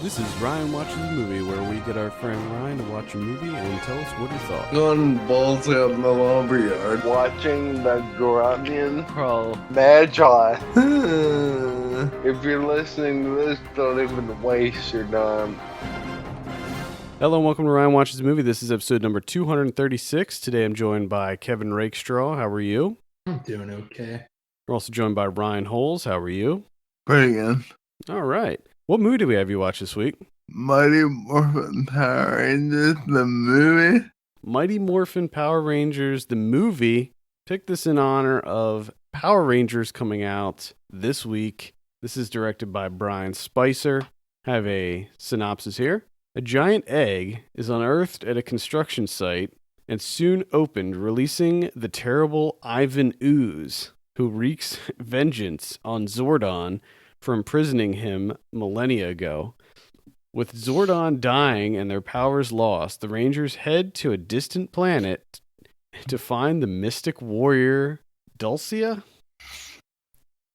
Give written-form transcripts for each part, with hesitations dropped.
This is Ryan Watches a Movie, where we get our friend Ryan to watch a movie and tell us what he thought. Going balls out in the lumberyard. Watching the Grunion Pro Magi. If you're listening to this, don't even waste your time. Hello and welcome to Ryan Watches a Movie. This is episode number 236. Today I'm joined by Kevin Rakestraw. How are you? I'm doing okay. We're also joined by Ryan Holes. How are you? Pretty good. All right. What movie do we have you watch this week? Mighty Morphin Power Rangers, the movie. Mighty Morphin Power Rangers, the movie. Picked this in honor of Power Rangers coming out this week. This is directed by Brian Spicer. I have a synopsis here. A giant egg is unearthed at a construction site and soon opened, releasing the terrible Ivan Ooze, who wreaks vengeance on Zordon for imprisoning him millennia ago. With Zordon dying and their powers lost, the Rangers head to a distant planet to find the mystic warrior Dulcia.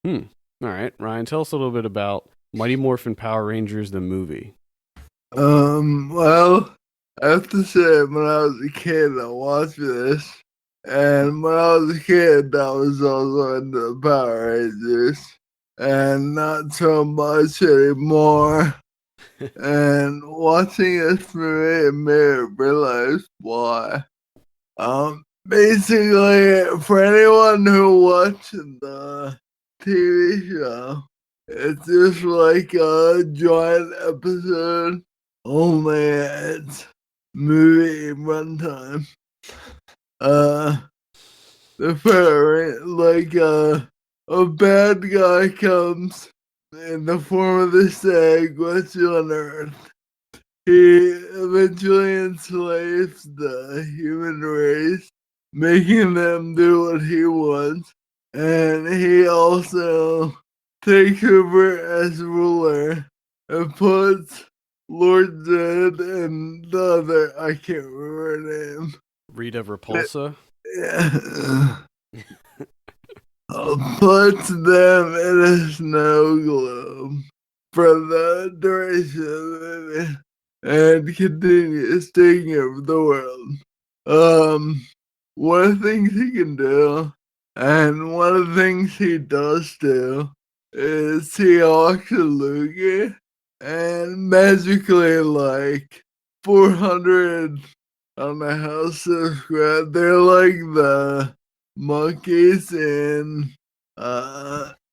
All right, Ryan, tell us a little bit about Mighty Morphin Power Rangers, the movie. Well, I have to say, when I was a kid, I watched this. And when I was a kid, I was also into the Power Rangers. And not so much anymore. And watching this movie, it made me realize why. Basically, for anyone who watched the TV show, it's just like a joint episode, only it's movie runtime. The parent, like a bad guy comes in the form of this egg, which on Earth. He eventually enslaves the human race, making them do what he wants. And he also takes over as ruler and puts Lord Zed and the other, I can't remember her name. Rita Repulsa? Yeah. Puts them in a snow globe for the duration of the movie and continues taking over the world. One of the things he can do, and one of the things he does do, is he walks a loogie and magically, like 400, I don't know how to describe, they're like the monkeys in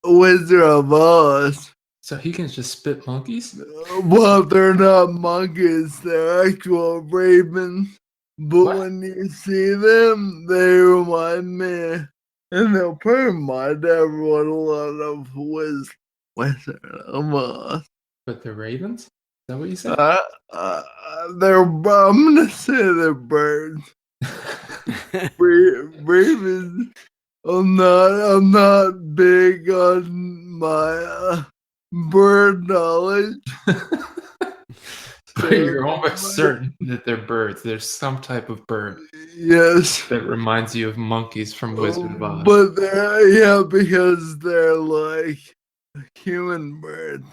Wizard of Oz. So he can just spit monkeys? Well, they're not monkeys, they're actual ravens. But What? when you see them, they remind me, and they'll probably remind everyone a lot of Wizard of Oz. But they're ravens? Is that what you said? I'm gonna say they're birds. Ravens. I'm not big on my bird knowledge. But you're almost certain that they're birds. There's some type of bird Yes. that reminds you of monkeys from Wizard of Oz. But they're, because they're like human birds.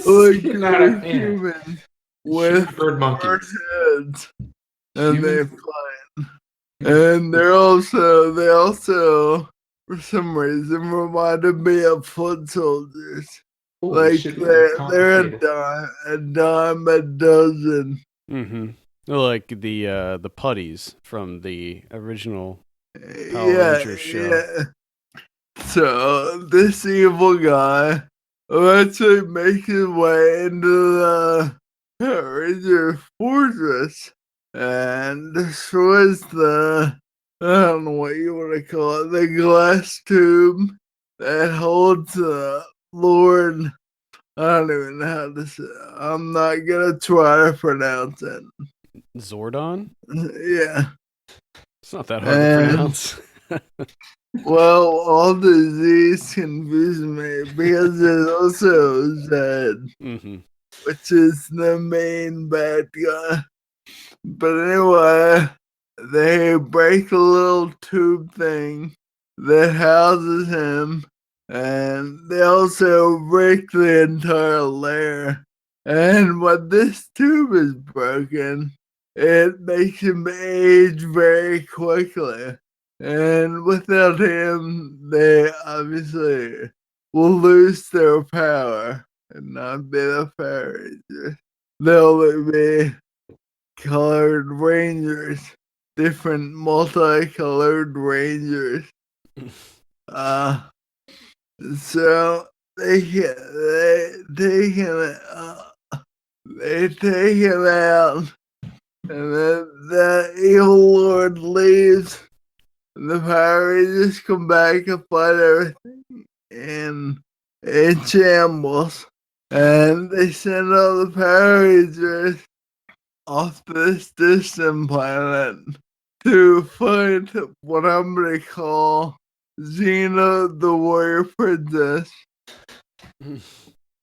Like Not a fan. human with bird monkeys. heads. And Human- they fly. And they also, for some reason, reminded me of foot soldiers. Holy Like shit, they're complicated. a dime a dozen. Mm-hmm. Like the putties from the original Power Rangers show. Yeah. So this evil guy eventually makes his way into the Power Ranger fortress and destroys I don't know what you want to call it, the glass tube that holds the Lord. I don't even know how to say it. I'm not gonna try to pronounce it. Zordon? Yeah. It's not that hard to pronounce. Well, all the Z's confuse me because there's also Zed, which is the main bad guy. But anyway, they break a little tube thing that houses him, and they also break the entire lair And when this tube is broken, it makes him age very quickly. And without him, they obviously will lose their power and not be the Power Rangers. They'll be colored Rangers, different multicolored Rangers. So they take him out, and then the evil Lord leaves. And the Power Rangers come back and fight everything in shambles. And they send all the Power Rangers off this distant planet to find what I'm going to call Xena the Warrior Princess.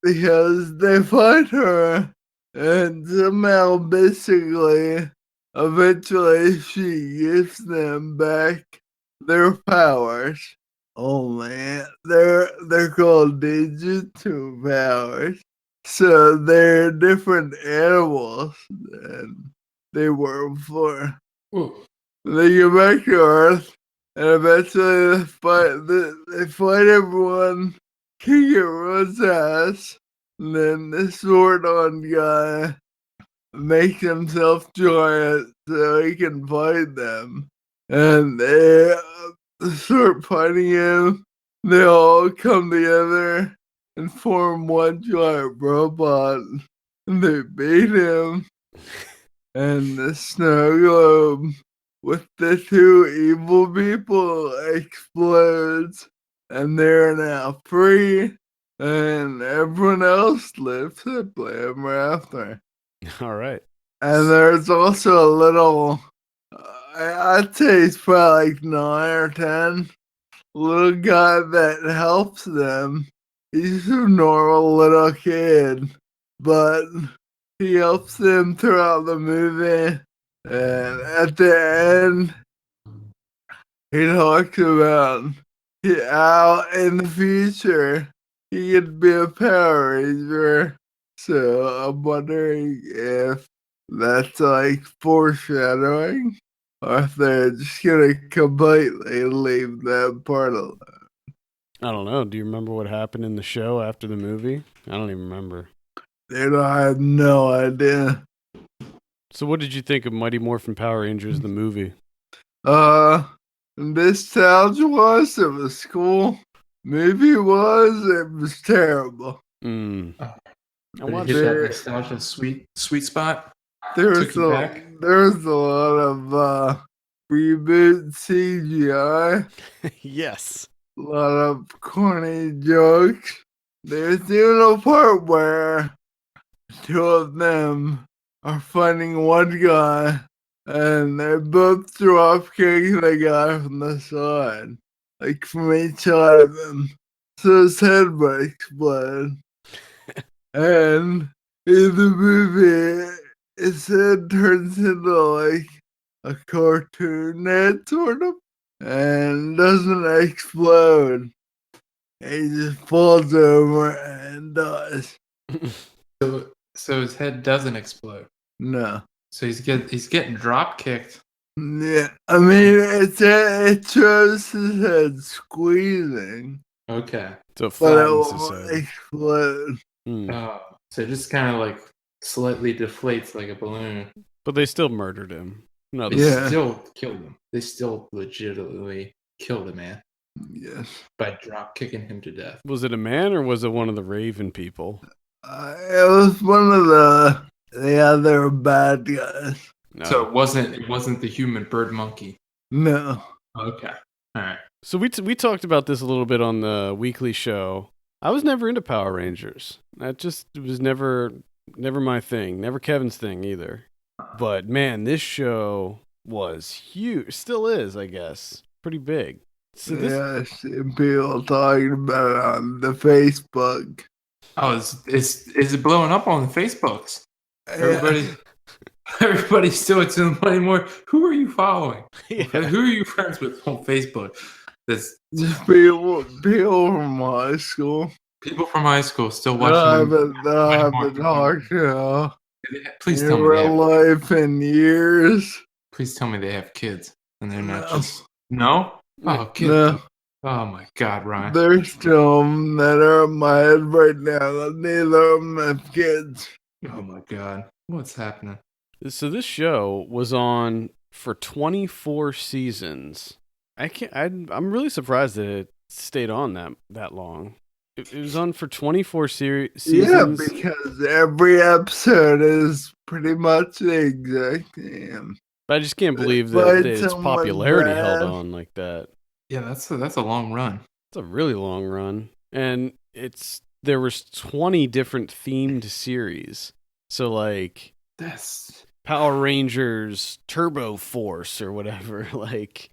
Because they find her and somehow basically eventually she gives them back their powers. Only they're called Digitune powers. So they're different animals than they were before. Ooh. They get back to Earth and eventually they fight everyone, kick everyone's ass. And then the sword on guy makes himself giant so he can fight them. And they start fighting him. They all come together and form one giant robot. And they beat him. And the snow globe with the two evil people explodes. And they're now free. And everyone else lives happily ever after. All right. And there's also a little, I'd say it's probably like 9 or 10, little guy that helps them. He's a normal little kid, but he helps them throughout the movie. And at the end, he talks about how in the future he could be a Power Ranger. So I'm wondering if that's like foreshadowing, or if they're just gonna completely leave that part alone. I don't know. Do you remember what happened in the show after the movie? I don't even remember. I have no idea. So what did you think of Mighty Morphin Power Rangers, the movie? Nostalgia-wise, it was cool. Movie-wise, it was terrible. I Did watched you hit that there- nostalgia sweet spot? There Took was you back? a lot of reboot CGI. yes. A lot of corny jokes. There's even a part where two of them are fighting one guy and they both drop kick the guy from the side, like from each side of him. So his head would explode. And in the movie, his head turns into like a cartoon head, sort of, and doesn't explode. He just falls over and dies. So his head doesn't explode. No. So he's getting drop kicked. Yeah, I mean, it shows his head squeezing, Okay. So it but it flattens his won't head. explode. Oh, so it just kind of like slightly deflates like a balloon. But they still murdered him. No, They Yeah. still killed him. They still legitimately killed a man Yes. by drop kicking him to death. Was it a man or was it one of the Raven people? It was one of the other bad guys. No. So it wasn't the human bird monkey. No. Okay. All right. So we talked about this a little bit on the weekly show. I was never into Power Rangers. That just was never my thing. Never Kevin's thing either. But man, this show was huge. Still is, I guess. Pretty big. So this, Yeah, I see people talking about it on the Facebook. Oh, is it blowing up on the Facebooks? Yeah. Everybody's still into Mighty Morphin. Who are you following? yeah. Who are you friends with on Facebook? That's Just people from high school. People from high school still They'll watching have the a, they'll Mighty have a Morphin Power talk Rangers. show Please in tell me they real have. life in years. Please tell me they have kids, and they're not No, just no. Oh, kids. no. Oh my God, Ryan. There's some that are in my head right now that neither of them have kids. Oh my God, what's happening? So this show was on for 24 seasons. I'm really surprised that it stayed on that long. It was on for 24 Yeah, seasons. because every episode is pretty much the exact same. But I just can't believe that But its someone popularity held bad. on like that. Yeah, that's a long run. It's a really long run, and there was 20 different themed series. So like That's Power Rangers Turbo Force or whatever. Like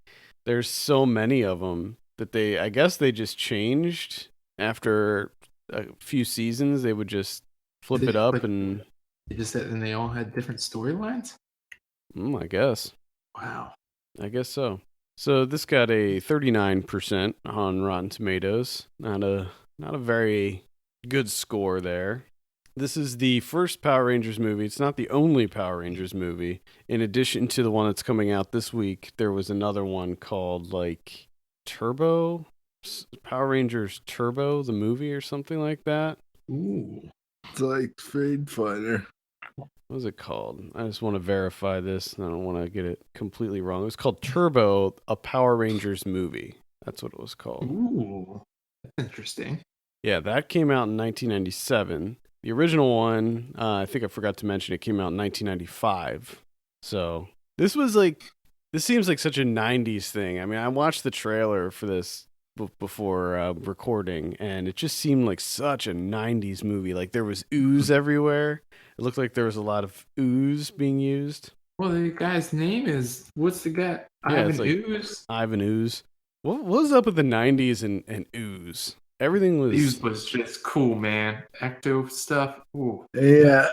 there's so many of them that I guess they just changed after a few seasons. They would just flip it up and they just said, and they all had different storylines. I guess. Wow. I guess so. So this got a 39% on Rotten Tomatoes. Not a very good score there. This is the first Power Rangers movie. It's not the only Power Rangers movie. In addition to the one that's coming out this week, there was another one called like Turbo Power Rangers Turbo, the movie or something like that. Ooh. It's like Street Fighter. What was it called? I just want to verify this, and I don't want to get it completely wrong. It was called Turbo, a Power Rangers movie. That's what it was called. Ooh. That's interesting. Yeah, that came out in 1997. The original one, I think I forgot to mention, it came out in 1995. So this seems like such a 90s thing. I mean, I watched the trailer for this before recording, and it just seemed like such a 90s movie. Like there was ooze everywhere. It looked like there was a lot of ooze being used. Well, the guy's name is, what's the guy? Yeah, Ivan it's like Ooze? Ivan Ooze. What was up with the 90s and ooze? Everything was... Ooze was just cool, man. Ecto stuff. Ooh. Yeah,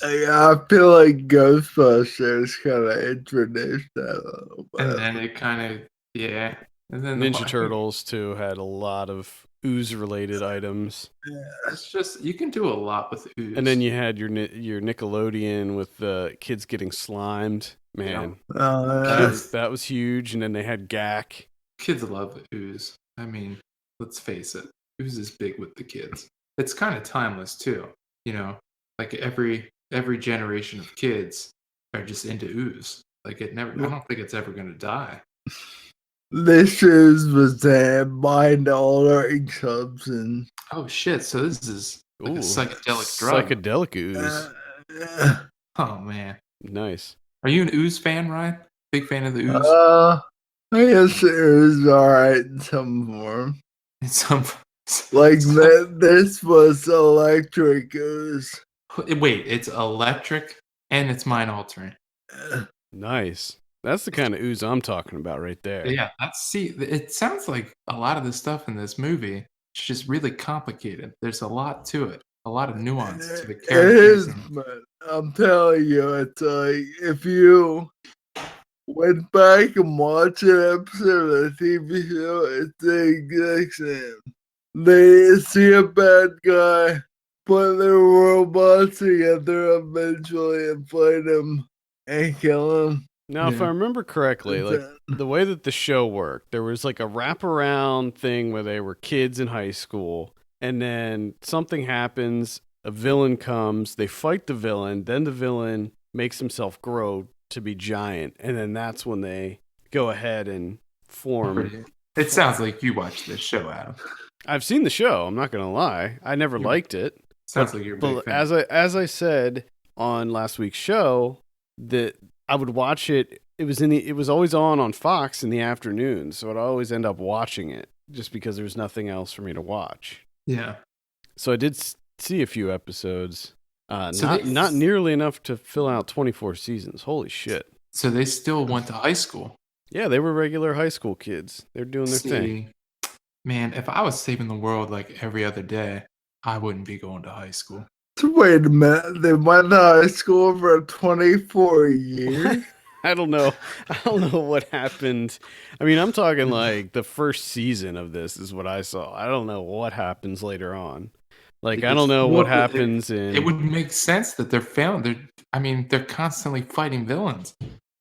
I feel like Ghostbusters kind of introduced that a little bit. And then it kind of, yeah. And then Ninja Turtles, too, had a lot of ooze-related items. It's just, you can do a lot with ooze. And then you had your Nickelodeon with the kids getting slimed. Man, that was huge. And then they had Gak. Kids love ooze. I mean, let's face it. Ooze is big with the kids. It's kind of timeless too. You know, like every generation of kids are just into ooze. Like I don't think it's ever gonna die. This was a mind-altering substance. Oh shit! So this is like a psychedelic drug. Psychedelic ooze. Oh man, nice. Are you an ooze fan, Ryan? Big fan of the ooze? I guess it was alright in some form. In some, like this was electric ooze. Wait, it's electric and it's mind altering. Nice. That's the kind of ooze I'm talking about right there. Yeah, it sounds like a lot of the stuff in this movie is just really complicated. There's a lot to it, a lot of nuance to the characters. It is, but I'm telling you, it's like if you went back and watched an episode of the TV show, it's the exact same. They see a bad guy, put their robots together eventually and fight him and kill him. Now, if I remember correctly, like the way that the show worked, there was like a wraparound thing where they were kids in high school, and then something happens, a villain comes, they fight the villain, then the villain makes himself grow to be giant, and then that's when they go ahead and form. It sounds like you watched this show, Adam. I've seen the show. I'm not gonna lie. I never liked it. Sounds like you're a big fan. As I said on last week's show, that I would watch it. It was always on Fox in the afternoon, so I'd always end up watching it just because there's nothing else for me to watch. Yeah. So I did see a few episodes. Not nearly enough to fill out 24 seasons. Holy shit. So they still went to high school. Yeah, they were regular high school kids. They're doing their thing. Man, if I was saving the world like every other day, I wouldn't be going to high school. Wait a minute. They went to high school for 24 years? I don't know what happened. I mean, I'm talking like the first season of this is what I saw. I don't know what happens later on. Like, I don't know what happens in. It would make sense that they're failing. They're constantly fighting villains.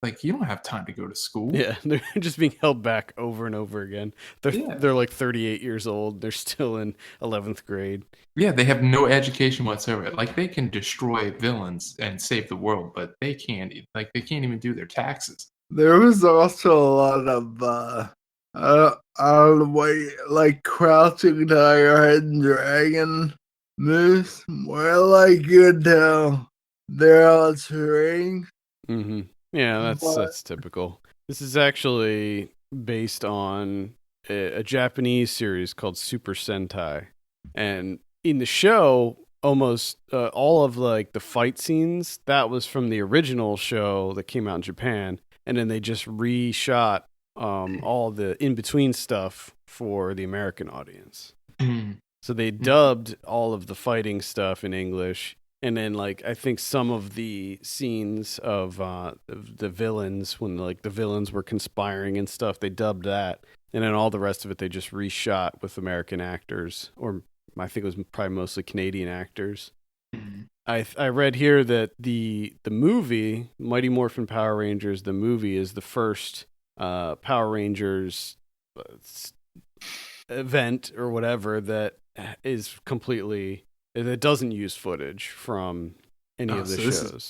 Like, you don't have time to go to school. Yeah, they're just being held back over and over again. They're like 38 years old. They're still in 11th grade. Yeah, they have no education whatsoever. Like, they can destroy villains and save the world, but they can't. Like, they can't even do their taxes. There was also a lot of out of the way, like Crouching Tiger, Hidden Dragon moves, where like you could tell they're all terrain. Mm-hmm. Yeah, that's typical. This is actually based on a Japanese series called Super Sentai, and in the show, almost all of like the fight scenes that was from the original show that came out in Japan, and then they just reshot all the in between stuff for the American audience. So they dubbed all of the fighting stuff in English. And then, like, I think some of the scenes of the villains, when like the villains were conspiring and stuff, they dubbed that, and then all the rest of it they just reshot with American actors, or I think it was probably mostly Canadian actors. I read here that the movie Mighty Morphin Power Rangers, the movie, is the first Power Rangers event or whatever that is completely. It doesn't use footage from any of the shows. This is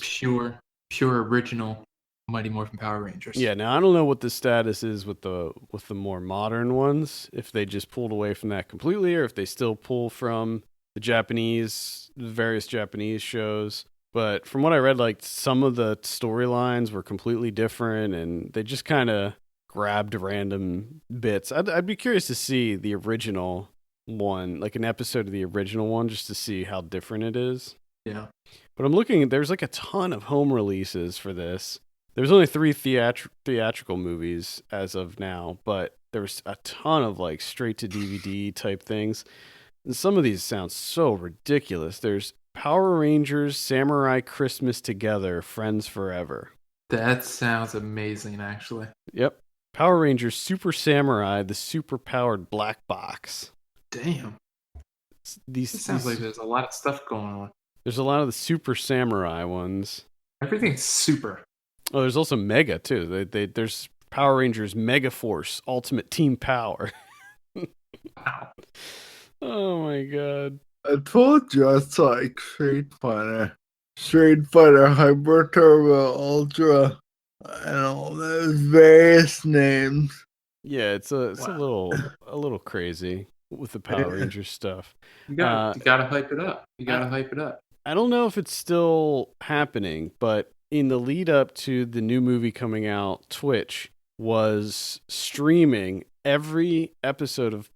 pure original Mighty Morphin Power Rangers. Yeah, now I don't know what the status is with the more modern ones, if they just pulled away from that completely, or if they still pull from the various Japanese shows. But from what I read, like some of the storylines were completely different, and they just kind of grabbed random bits. I'd be curious to see the original one, like an episode of the original one, just to see how different it is. Yeah. But I'm looking, there's like a ton of home releases for this. There's only 3 theatrical movies as of now, but there's a ton of like straight to DVD type things. And some of these sound so ridiculous. There's Power Rangers Samurai Christmas Together, Friends Forever. That sounds amazing, actually. Yep. Power Rangers Super Samurai, the super powered black box. Damn. It sounds like there's a lot of stuff going on. There's a lot of the Super Samurai ones. Everything's super. Oh, there's also Mega, too. There's Power Rangers Mega Force Ultimate Team Power. Wow. Oh, my God. I told you it's like Street Fighter Hyper Turbo Ultra, and all those various names. Yeah, it's a little crazy with the Power Rangers stuff. You gotta hype it up. Hype it up. I don't know if it's still happening, but in the lead up to the new movie coming out, Twitch was streaming every episode of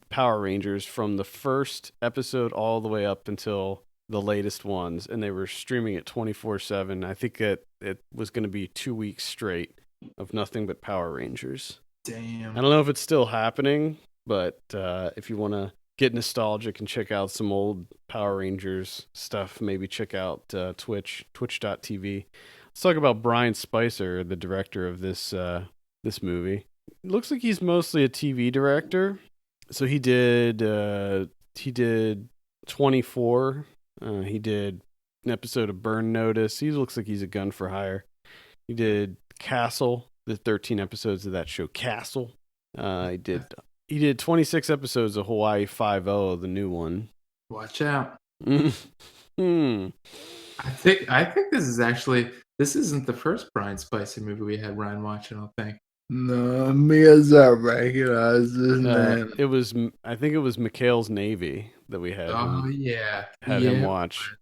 Power Rangers from the first episode all the way up until the latest ones, and they were streaming it 24/7. I think it was going to be 2 weeks straight of nothing but Power Rangers. Damn. I don't know if it's still happening, but if you want to get nostalgic and check out some old Power Rangers stuff, maybe check out twitch.tv. Let's talk about Brian Spicer, the director of this movie. It looks like he's mostly a TV director. So he did 24. He did an episode of Burn Notice. He looks like he's a gun for hire. He did Castle, the 13 episodes of that show Castle. He did 26 episodes of Hawaii Five-0, the new one. Watch out. Hmm. I think this isn't the first Brian Spicer movie we had Ryan watch, I don't think. No, me as I recognize his name. I think it was McHale's Navy that we had. Him watch.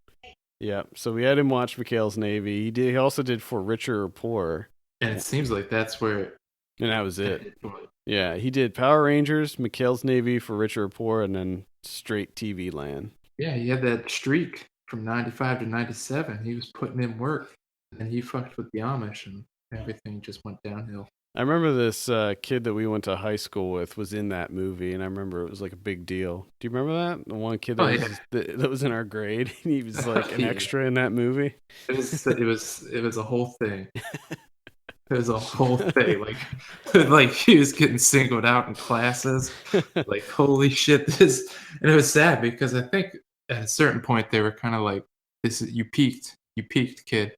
Yeah, so we had him watch McHale's Navy. He also did For Richer or Poorer. And it seems like that's where. And that was it. Yeah, he did Power Rangers, McHale's Navy, For Richer or Poorer, and then straight TV land. Yeah, he had that streak from 95 to 97. He was putting in work. And he fucked with the Amish, and everything just went downhill. I remember this kid that we went to high school with was in that movie, and I remember it was like a big deal. Do you remember that? The one kid that was in our grade, and he was like an extra in that movie. It was a whole thing. It was a whole thing. Like he was getting singled out in classes. Like, holy shit, and it was sad because I think at a certain point they were kind of like, "This is you peaked, kid."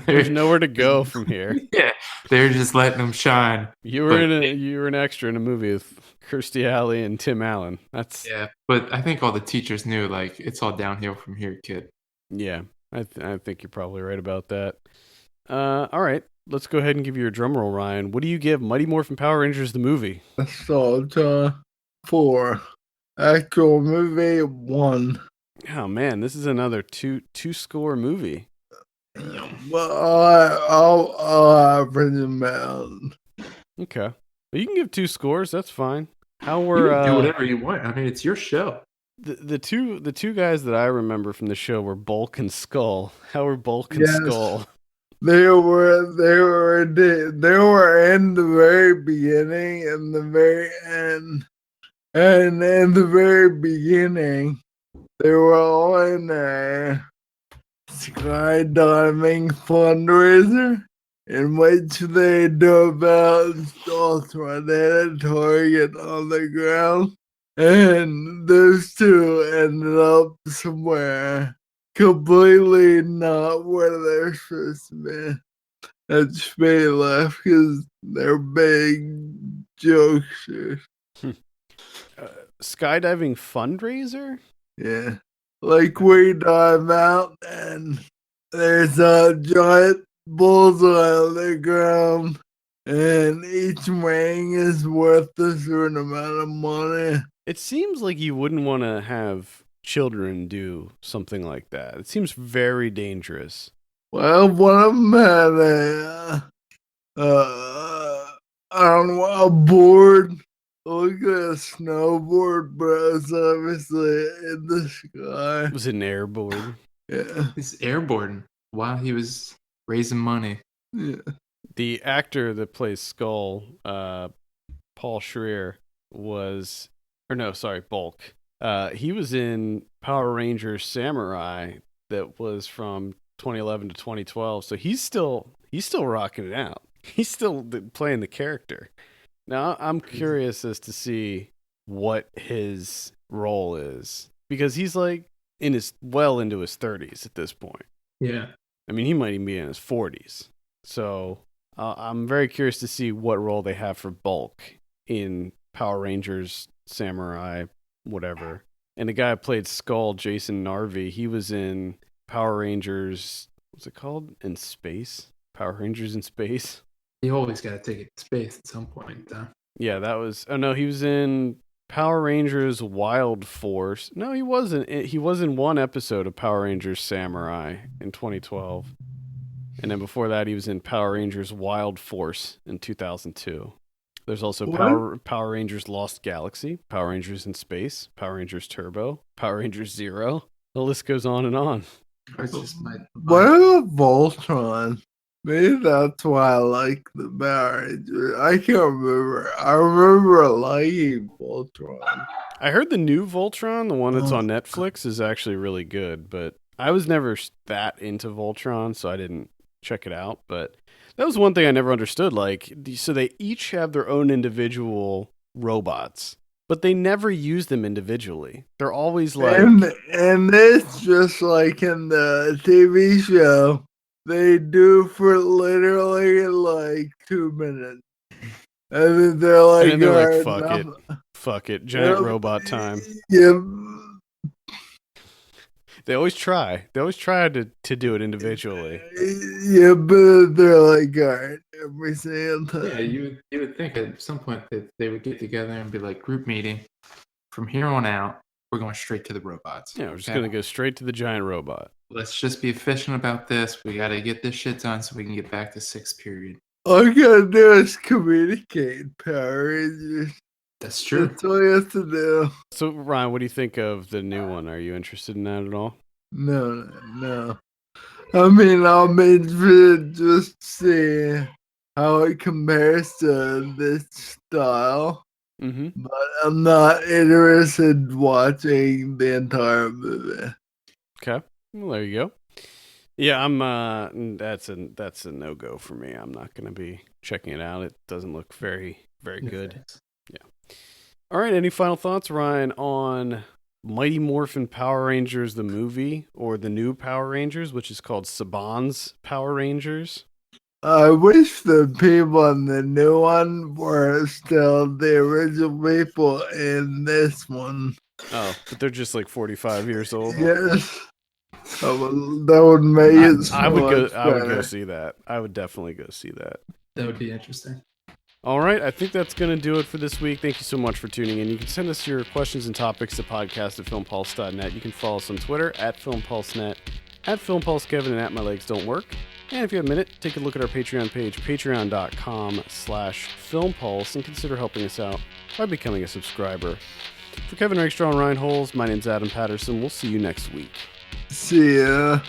There's nowhere to go from here. Yeah, they're just letting them shine. You were an extra in a movie with Kirstie Alley and Tim Allen. Yeah, but I think all the teachers knew, like, it's all downhill from here, kid. Yeah, I think you're probably right about that. All right, let's go ahead and give you your drum roll, Ryan. What do you give Mighty Morphin Power Rangers the movie? Nostalgia 4. Actual movie 1. Oh man, this is another two score movie. Well, I'll bring them out. Okay, well, you can give 2 scores. That's fine. How You were can do whatever you want. I mean, it's your show. the two guys that I remember from the show were Bulk and Skull. How were Bulk and Skull? They were in the very beginning and the very end. And in the very beginning, they were all in a skydiving fundraiser in which they dove out and Ultron had a target on the ground. And those two ended up somewhere completely not where they're supposed to be. That's they left because they're big jokesters. Skydiving fundraiser? Yeah. Like we dive out and there's a giant bullseye on the ground and each ring is worth a certain amount of money. It seems like you wouldn't want to have children do something like that. It seems very dangerous. Well, one of them had a board. Look at a snowboard, but it's obviously in the sky. Was it an airboard? Yeah. He's airborne while he was raising money. Yeah. The actor that plays Skull, Paul Schreier, Bulk. He was in Power Rangers Samurai that was from 2011 to 2012. So he's still rocking it out. He's still playing the character. Now I'm curious as to see what his role is because he's like into his 30s at this point. Yeah. I mean, he might even be in his 40s. So I'm very curious to see what role they have for Bulk in Power Rangers Samurai, whatever. And the guy who played Skull, Jason Narvi, he was in Power Rangers, what's it called? In Space? Power Rangers in Space? You always got to take it to space at some point, huh? Yeah, that was... Oh, no, he was in Power Rangers Wild Force. No, he wasn't. He was in one episode of Power Rangers Samurai in 2012. And then before that, he was in Power Rangers Wild Force in 2002. There's also Power Rangers Lost Galaxy, Power Rangers in Space, Power Rangers Turbo, Power Rangers Zero. The list goes on and on. What about Voltron? Maybe that's why I like the Power Rangers. I can't remember. I remember liking Voltron. I heard the new Voltron, the one that's on Netflix, is actually really good, but I was never that into Voltron, so I didn't check it out. But that was one thing I never understood. Like, so they each have their own individual robots, but they never use them individually. They're always like... And it's just like in the TV show. They do for literally like 2 minutes. And then they're like, fuck it, giant robot time. Yeah. They always try. They always try to do it individually. Yeah, but they're like, all right, every single time. Yeah, you would think at some point that they would get together and be like, group meeting. From here on out, we're going straight to the robots. Yeah, we're just going to go straight to the giant robot. Let's just be efficient about this. We got to get this shit done so we can get back to 6th period. All you got to do is communicate, Power Rangers. That's true. That's all you have to do. So, Ryan, what do you think of the new one? Are you interested in that at all? No. I mean, I'm interested just to see how it compares to this style. Mm-hmm. But I'm not interested in watching the entire movie. Okay. Well, there you go. Yeah, I'm that's a no-go for me. I'm not going to be checking it out. It doesn't look very, very good. Yeah. All right, any final thoughts, Ryan, on Mighty Morphin Power Rangers, the movie, or the new Power Rangers, which is called Saban's Power Rangers. I wish the people in the new one were still the original people in this one. Oh, but they're just like 45 years old. Yes. That would make it so I would go. much I would go better. see that. I would definitely go see that. That would be interesting. All right, I think that's going to do it for this week. Thank you so much for tuning in. You can send us your questions and topics to podcast@filmpulse.net. You can follow us on Twitter @filmpulsenet, @filmpulsekevin, and @mylegsdon'twork. And if you have a minute, take a look at our Patreon page, patreon.com/filmpulse, and consider helping us out by becoming a subscriber. For Kevin Rakestraw and Ryan Holes, my name's Adam Patterson. We'll see you next week. See ya.